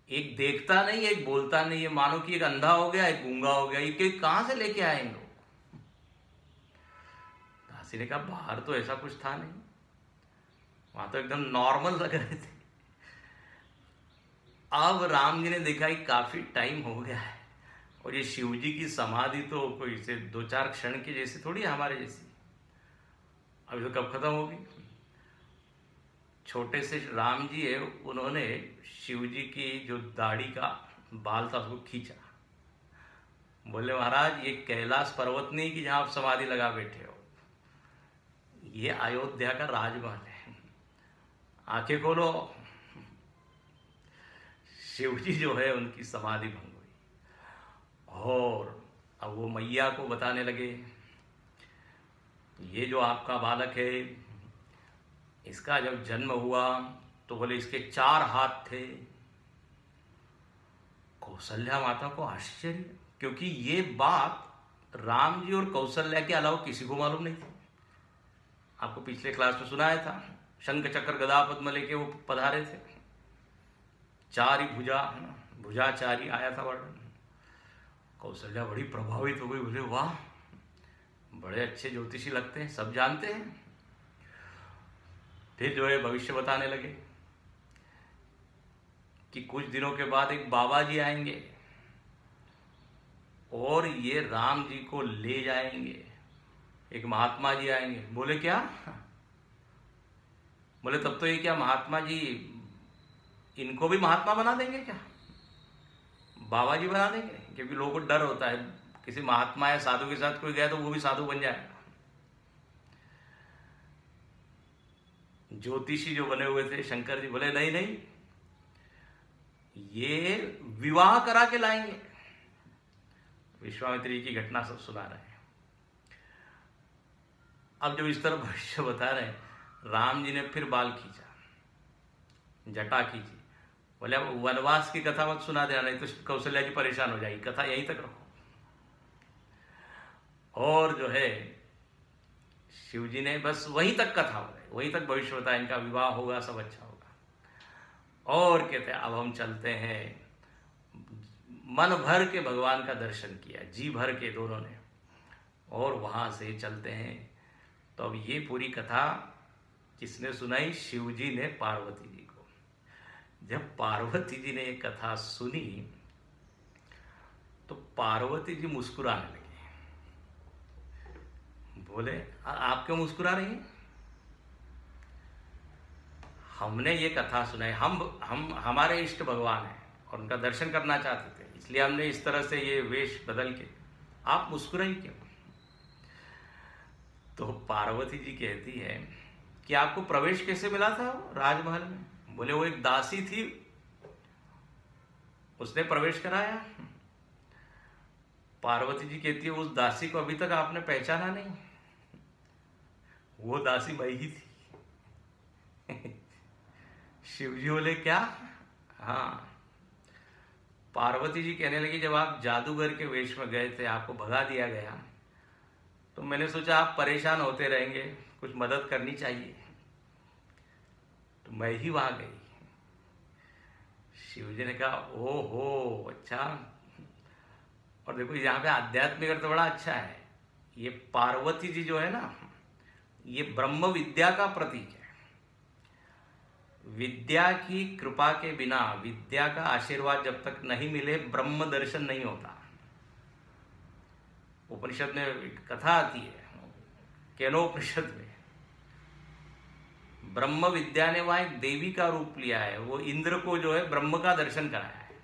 एक देखता नहीं, एक बोलता नहीं है, मानो कि एक अंधा हो गया, एक गूंगा हो गया, ये कहां से लेके आए इन लोग? दासी ने कहा बाहर तो ऐसा कुछ था नहीं, वहां तो एकदम नॉर्मल लग रहे थे। अब राम जी ने देखा कि काफी टाइम हो गया है और ये शिव जी की समाधि तो कोई से 2-4 क्षण की जैसी थोड़ी है हमारे जैसी, अभी तो कब खत्म होगी। छोटे से राम जी है, उन्होंने शिव जी की जो दाढ़ी का बाल था उसको खींचा। बोले महाराज ये कैलाश पर्वत नहीं कि जहां आप समाधि लगा बैठे हो, ये अयोध्या का राजमहल है, आंखें खोलो। शिव जी जो है उनकी समाधि भंग हुई और अब वो मैया को बताने लगे, ये जो आपका बालक है, इसका जब जन्म हुआ तो बोले इसके 4 हाथ थे। कौशल्या माता को आश्चर्य, क्योंकि ये बात राम जी और कौशल्या के अलावा किसी को मालूम नहीं थी। आपको पिछले क्लास में सुनाया था, शंख चक्र गदा पद्म लेके वो पधारे थे, 4 ही भुजा, भुजाचारी आया था वर्णन। कौशल्या बड़ी प्रभावित हो गई, बोले वाह बड़े अच्छे ज्योतिषी लगते हैं, सब जानते हैं। फिर जो है भविष्य बताने लगे कि कुछ दिनों के बाद एक बाबा जी आएंगे और ये राम जी को ले जाएंगे, एक महात्मा जी आएंगे। बोले क्या? बोले तब तो ये क्या महात्मा जी इनको भी महात्मा बना देंगे क्या? बाबा जी बना देंगे? क्योंकि लोगों को डर होता है किसी महात्मा या साधु के साथ कोई गया तो वो भी साधु बन जाएगा। ज्योतिषी जो बने हुए थे शंकर जी बोले नहीं नहीं, ये विवाह करा के लाएंगे। विश्वामित्र जी की घटना सब सुना रहे हैं। अब जब इस तरह भविष्य बता रहे हैं, राम जी ने फिर बाल खींचा, जटा खींची। बोले अब वनवास की कथा मत सुना देना, नहीं तो कौशल्या जी परेशान हो जाएगी, कथा यहीं तक रखो। और जो है शिव जी ने बस वहीं तक कथा हो गई, वहीं तक भविष्य बताया, इनका विवाह होगा, सब अच्छा होगा। और कहते हैं अब हम चलते हैं। मन भर के भगवान का दर्शन किया, जी भर के दोनों ने, और वहां से चलते हैं। तो अब ये पूरी कथा किसने सुनाई? शिव जी ने पार्वती जी को। जब पार्वती जी ने ये कथा सुनी तो पार्वती जी मुस्कुराने लगी। बोले आप क्यों मुस्कुरा रही हैं? हमने ये कथा सुनाई, हम हमारे इष्ट भगवान हैं और उनका दर्शन करना चाहते थे, इसलिए हमने इस तरह से ये वेश बदल के, आप मुस्कुराई क्यों? तो पार्वती जी कहती है कि आपको प्रवेश कैसे मिला था राजमहल में? बोले वो एक दासी थी, उसने प्रवेश कराया। पार्वती जी कहती है उस दासी को अभी तक आपने पहचाना नहीं? वो दासी मैं ही थी। शिवजी बोले क्या? हाँ। पार्वती जी कहने लगी जब आप जादूगर के वेश में गए थे, आपको भगा दिया गया, तो मैंने सोचा आप परेशान होते रहेंगे, कुछ मदद करनी चाहिए, तो मैं ही वहां गई। शिवजी ने कहा ओहो अच्छा। और देखो यहाँ पे आध्यात्मिक अर्थ बड़ा अच्छा है। ये पार्वती जी जो है ना, ये ब्रह्म विद्या का प्रतीक है। विद्या की कृपा के बिना, विद्या का आशीर्वाद जब तक नहीं मिले, ब्रह्म दर्शन नहीं होता। उपनिषद में एक कथा आती है, केनोपनिषद में, ब्रह्म विद्या ने वहां एक देवी का रूप लिया है, वो इंद्र को जो है ब्रह्म का दर्शन कराया है।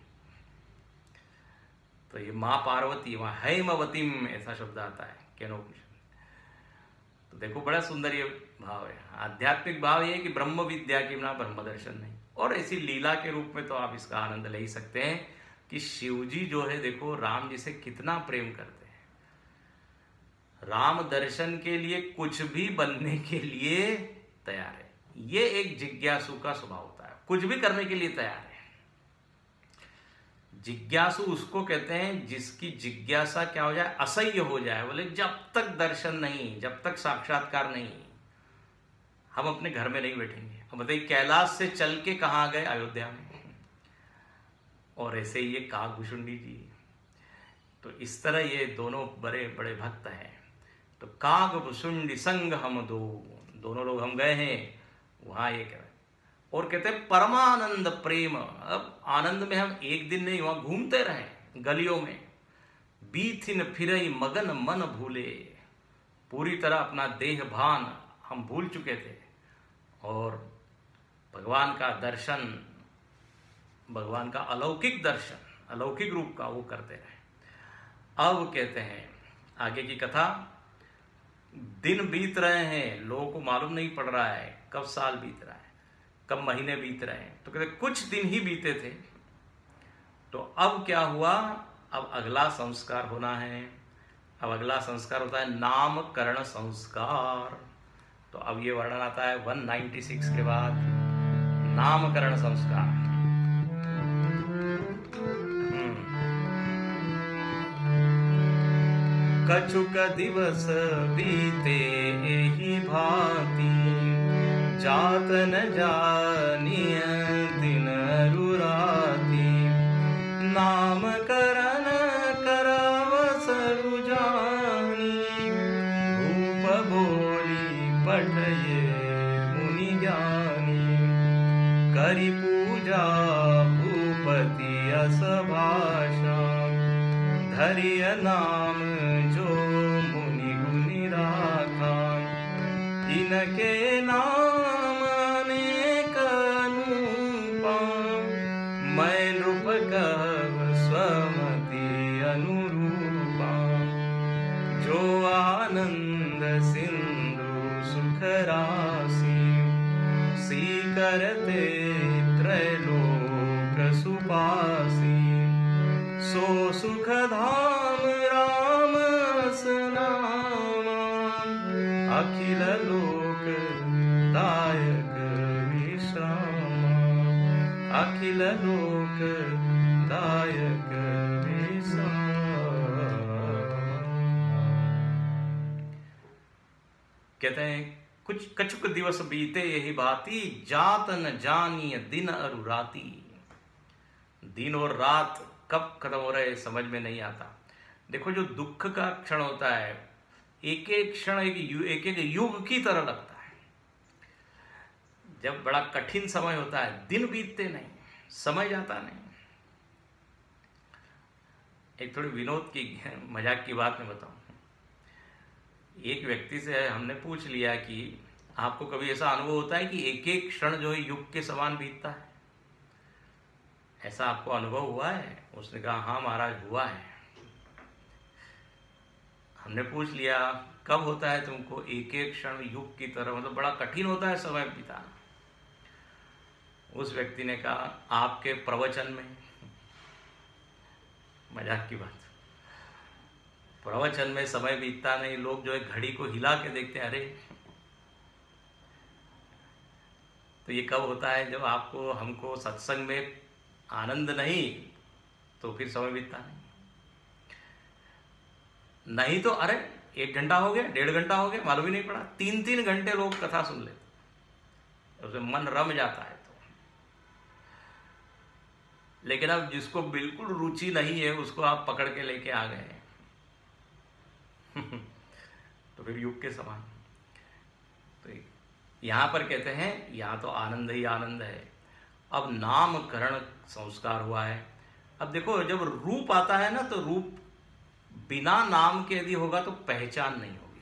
तो ये माँ पार्वती, वहां हैमवतीम ऐसा शब्द आता है केनोपनिषद। तो देखो बड़ा सुंदर ये भाव है, आध्यात्मिक भाव ये है कि ब्रह्म विद्या के बिना ब्रह्म दर्शन नहीं। और ऐसी लीला के रूप में तो आप इसका आनंद ले ही सकते हैं कि शिवजी जो है देखो राम जी से कितना प्रेम करते हैं। राम दर्शन के लिए कुछ भी बनने के लिए तैयार है। ये एक जिज्ञासु का स्वभाव होता है, कुछ भी करने के लिए तैयार है। जिज्ञासु उसको कहते हैं जिसकी जिज्ञासा क्या हो जाए, असह्य हो जाए। बोले जब तक दर्शन नहीं, जब तक साक्षात्कार नहीं, हम अपने घर में नहीं बैठेंगे। अब बताइए कैलाश से चल के कहाँ गए? अयोध्या में। और ऐसे ही ये काकभूषुंडी जी, तो इस तरह ये दोनों बड़े बड़े भक्त हैं। तो काकभूषुंडी संग हम दोनों लोग हम गए हैं वहां, ये कह रहे और कहते हैं परमानंद प्रेम। अब आनंद में हम एक दिन नहीं, वहां घूमते रहे गलियों में, बीथिन फिरई मगन मन भूले, पूरी तरह अपना देह भान हम भूल चुके थे और भगवान का दर्शन, भगवान का अलौकिक दर्शन, अलौकिक रूप का वो करते रहे। अब कहते हैं आगे की कथा, दिन बीत रहे हैं, लोगों को मालूम नहीं पड़ रहा है कब साल बीत रहा है, कब महीने बीत रहे हैं। तो कहते कुछ दिन ही बीते थे। तो अब क्या हुआ? अब अगला संस्कार होना है। अब अगला संस्कार होता है नामकरण संस्कार। तो अब ये वर्णन आता है 196 के बाद, नामकरण संस्कार। कछुक दिवस बीते एहि भांति, जात न जानिय दिन रुराती, नामकरण करवसरु जानी, भूप बोली पठये मुनि ज्ञानी, करि पूजा भूपति अस भाषा, धरिय नाम जो मुनि गुनि राखा, इनके नाम अनेक अनुपा, मैं नृप कहब स्वमति अनुरूपा, जो आनंद सिंधु सुख राशि, सी करते त्रैलोक सुपासी, सो सुख धाम राम नामा, अखिल लोक दायक विश्राम, अखिल लोक दायक विश्राम। कहते हैं कुछ कछुक दिवस बीते यही भांति, जात न जानिय दिन अरु राती। दिन और रात कब खत्म हो रहे समझ में नहीं आता। देखो जो दुख का क्षण होता है, एक एक क्षण एक एक युग की तरह लगता है। जब बड़ा कठिन समय होता है दिन बीतते नहीं। समय जाता नहीं। एक थोड़ी विनोद की मजाक की बात मैं बताऊं। एक व्यक्ति से हमने पूछ लिया कि आपको कभी ऐसा अनुभव होता है कि एक एक क्षण जो है युग के समान बीतता है, ऐसा आपको अनुभव हुआ है? उसने कहा हाँ महाराज हुआ है। हमने पूछ लिया कब होता है तुमको एक एक क्षण युग की तरह, मतलब बड़ा कठिन होता है समय बिताना? उस व्यक्ति ने कहा आपके प्रवचन में। मजाक की बात, प्रवचन में समय बीतता नहीं, लोग जो है घड़ी को हिला के देखते हैं, अरे तो ये कब होता है? जब आपको हमको सत्संग में आनंद नहीं तो फिर समय बीतता नहीं तो अरे 1 घंटा हो गया, 1.5 घंटा हो गया, मालूम ही नहीं पड़ा। 3-3 घंटे लोग कथा सुन लेते, उसमें मन रम जाता है। तो लेकिन अब जिसको बिल्कुल रुचि नहीं है उसको आप पकड़ के लेके आ गए तो फिर युग के समान। तो यहां पर कहते हैं यहाँ तो आनंद ही आनंद है। अब नामकरण संस्कार हुआ है। अब देखो जब रूप आता है ना, तो रूप बिना नाम के यदि होगा तो पहचान नहीं होगी।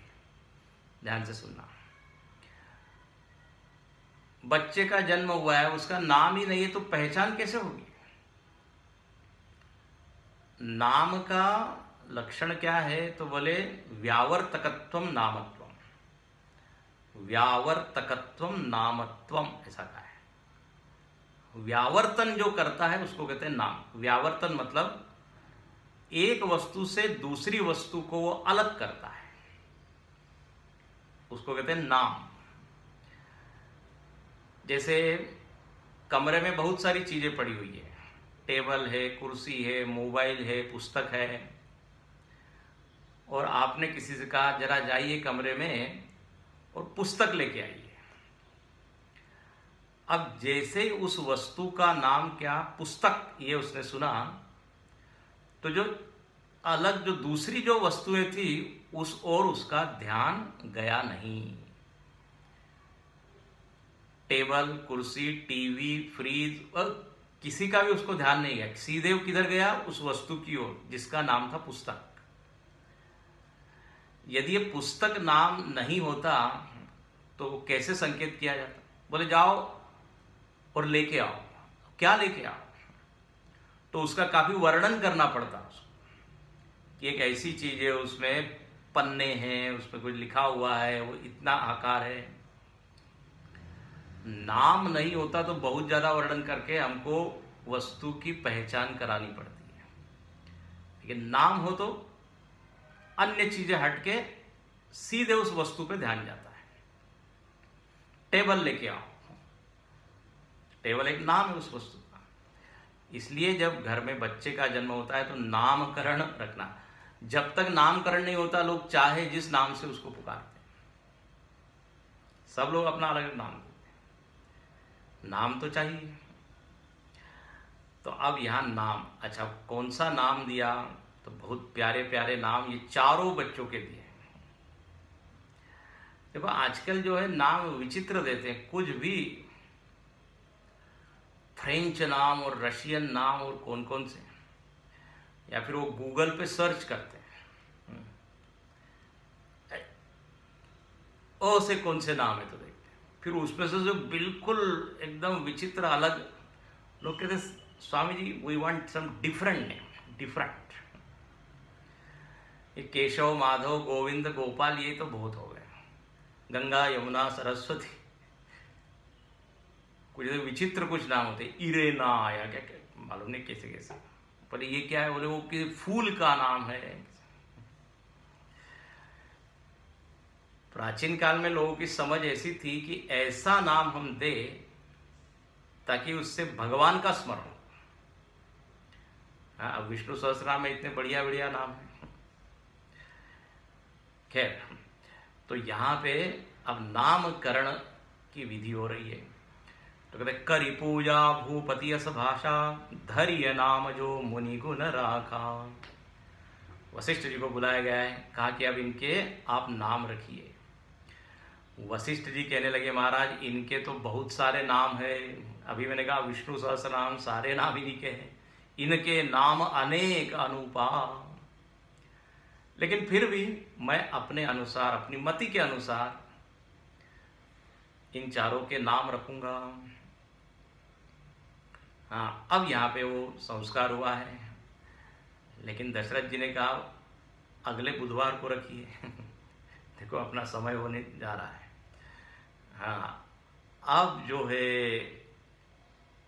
ध्यान से सुनना। बच्चे का जन्म हुआ है, उसका नाम ही नहीं है तो पहचान कैसे होगी? नाम का लक्षण क्या है? तो बोले व्यावर्तकत्वम नामत्वम। व्यावर्तकत्वम नामत्वम ऐसा कहा है। व्यावर्तन जो करता है उसको कहते हैं नाम। व्यावर्तन मतलब एक वस्तु से दूसरी वस्तु को वो अलग करता है, उसको कहते हैं नाम। जैसे कमरे में बहुत सारी चीजें पड़ी हुई है, टेबल है, कुर्सी है, मोबाइल है, पुस्तक है, और आपने किसी से कहा जरा जाइए कमरे में और पुस्तक लेके आइए। अब जैसे उस वस्तु का नाम क्या, पुस्तक, ये उसने सुना, तो जो अलग जो दूसरी जो वस्तुएं थी उस और उसका ध्यान गया नहीं। टेबल, कुर्सी, टीवी, फ्रिज, और किसी का भी उसको ध्यान नहीं गया। सीधे किधर गया? उस वस्तु की ओर जिसका नाम था पुस्तक। यदि ये पुस्तक नाम नहीं होता तो कैसे संकेत किया जाता? बोले जाओ और लेके आओ। क्या लेके आओ? तो उसका काफी वर्णन करना पड़ता उसको कि एक ऐसी चीज है, उसमें पन्ने हैं, उसमें कुछ लिखा हुआ है, वो इतना आकार है। नाम नहीं होता तो बहुत ज्यादा वर्णन करके हमको वस्तु की पहचान करानी पड़ती है। लेकिन नाम हो तो अन्य चीजें हटके सीधे उस वस्तु पे ध्यान जाता है। टेबल लेके आओ, टेबल एक नाम है उस वस्तु का। इसलिए जब घर में बच्चे का जन्म होता है तो नामकरण रखना। जब तक नामकरण नहीं होता लोग चाहे जिस नाम से उसको पुकारते हैं, सब लोग अपना अलग नाम देते हैं, नाम तो चाहिए। तो अब यहां नाम, अच्छा कौन सा नाम दिया? तो बहुत प्यारे प्यारे नाम ये चारों बच्चों के दिए। देखो आजकल जो है नाम विचित्र देते हैं, कुछ भी फ्रेंच नाम और रशियन नाम और कौन कौन से, या फिर वो गूगल पे सर्च करते हैं ओ से कौन से नाम है तो देखते हैं, फिर उसमें से जो बिल्कुल एकदम विचित्र अलग, लोग कहते हैं Swami ji we want some different name, different. ये केशव, माधव, गोविंद, गोपाल, ये तो बहुत हो गए। गंगा, यमुना, सरस्वती, कुछ विचित्र कुछ नाम होते, इरेना या क्या क्या मालूम नहीं कैसे कैसे। पर ये क्या है? बोले वो किसी फूल का नाम है। प्राचीन काल में लोगों की समझ ऐसी थी कि ऐसा नाम हम दे ताकि उससे भगवान का स्मरण हो। हाँ, विष्णु सहस्त्रनाम में इतने बढ़िया बढ़िया नाम है। खैर, तो यहां पे अब नामकरण की विधि हो रही है। तो कहते करी पूजा भूपति अस भाषा, धैर्य नाम जो मुनि गुण राखा। वशिष्ठ जी को बुलाया गया है, कहा कि अब इनके आप नाम रखिए। वशिष्ठ जी कहने लगे महाराज इनके तो बहुत सारे नाम है। अभी मैंने कहा विष्णु सहस्त्र नाम, सारे नाम इन्हीं के हैं, इनके नाम अनेक अनुपा। लेकिन फिर भी मैं अपने अनुसार, अपनी मति के अनुसार इन चारों के नाम रखूंगा। हाँ, अब यहाँ पे वो संस्कार हुआ है, लेकिन दशरथ जी ने कहा अगले बुधवार को रखिए। देखो अपना समय होने जा रहा है। हाँ, अब जो है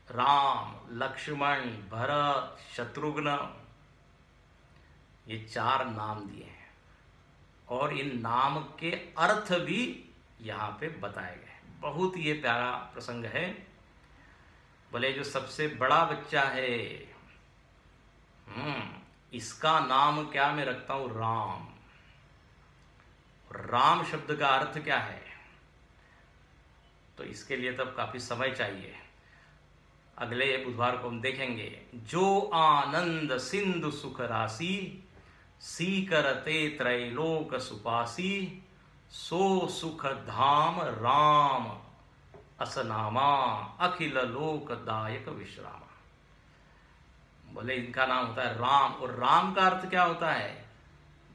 राम, लक्ष्मण, भरत, शत्रुघ्न, ये 4 नाम दिए हैं और इन नाम के अर्थ भी यहाँ पे बताए गए। बहुत ये प्यारा प्रसंग है। बोले जो सबसे बड़ा बच्चा है, इसका नाम क्या मैं रखता हूं? राम। राम शब्द का अर्थ क्या है? तो इसके लिए तब काफी समय चाहिए। अगले बुधवार को हम देखेंगे। जो आनंद सिंधु सुख राशि, सीकरते त्रैलोक सुपासी, सो सुख धाम राम असनामा, अखिल लोक दायक विश्रामा। बोले इनका नाम होता है राम। और राम का अर्थ क्या होता है?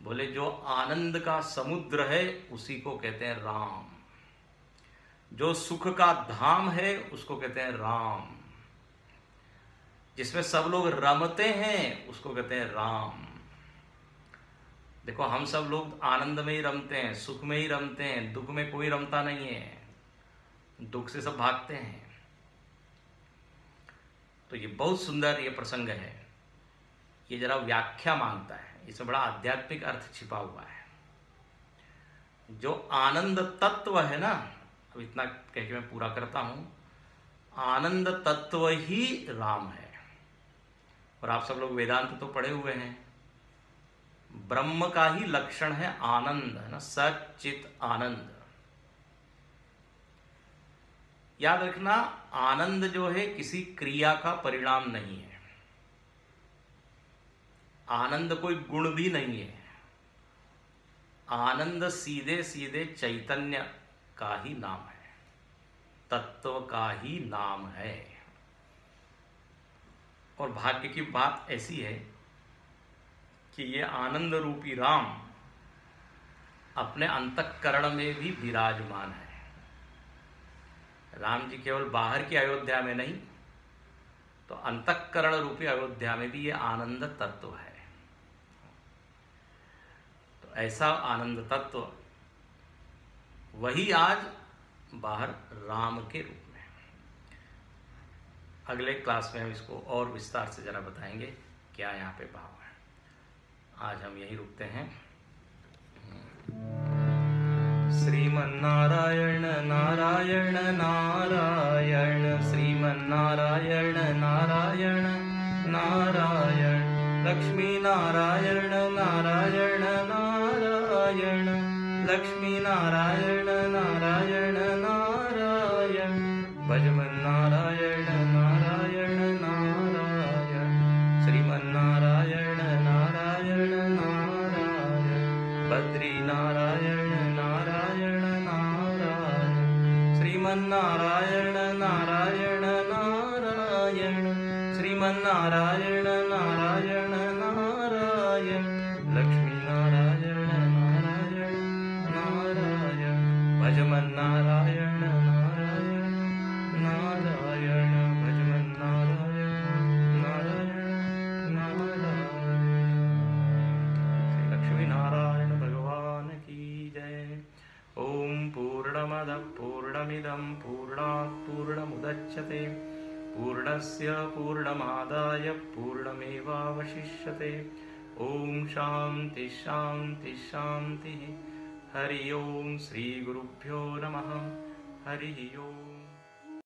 बोले जो आनंद का समुद्र है उसी को कहते हैं राम। जो सुख का धाम है उसको कहते हैं राम। जिसमें सब लोग रमते हैं उसको कहते हैं राम। देखो हम सब लोग आनंद में ही रमते हैं, सुख में ही रमते हैं, दुख में कोई रमता नहीं है। दुख से सब भागते हैं। तो ये बहुत सुंदर ये प्रसंग है। ये जरा व्याख्या मांगता है, इसमें बड़ा आध्यात्मिक अर्थ छिपा हुआ है। जो आनंद तत्व है ना, अब इतना कह के मैं पूरा करता हूं। आनंद तत्व ही राम है। और आप सब लोग वेदांत तो पढ़े हुए हैं। ब्रह्म का ही लक्षण है आनंद, है ना, सच्चित आनंद। याद रखना, आनंद जो है किसी क्रिया का परिणाम नहीं है। आनंद कोई गुण भी नहीं है। आनंद सीधे सीधे चैतन्य का ही नाम है, तत्व का ही नाम है। और भाग्य की बात ऐसी है कि ये आनंद रूपी राम अपने अंतःकरण में भी विराजमान है। राम जी केवल बाहर की अयोध्या में नहीं, तो अंतःकरण रूपी अयोध्या में भी ये आनंद तत्व है। तो ऐसा आनंद तत्व वही आज बाहर राम के रूप में। अगले क्लास में हम इसको और विस्तार से जरा बताएंगे क्या यहाँ पे भाव है। आज हम यही रुकते हैं। श्रीमन्नारायण नारायण नारायण, श्रीमन्नारायण नारायण नारायण, लक्ष्मी नारायण नारायण नारायण, लक्ष्मी नारायण नारायण नारायण, भजमन्नारायण नारायण नारायण, श्रीमन्नारायण नारायण नारायण, बद्री नारायण नारायण नारायण, श्रीमन्नारायण नारायण नारायण, श्रीमन्नारायण नारायण नारायण, लक्ष्मी नारायण नारायण नारायण, भजमन्नारायण नारायण नारायण, भजमन्नारायण नारायण नारायण। श्री लक्ष्मी नारायण भगवान की जय। ओम पूर्णमदः पूर्णमिदं पूर्णात् पूर्णमुदच्यते, पूर्णस्य पूर्णमादाय पूर्णमेवावशिष्यते। ओम शांति शांति शांति। हरि ओम। श्री गुरुभ्यो नमः। हरि ओम।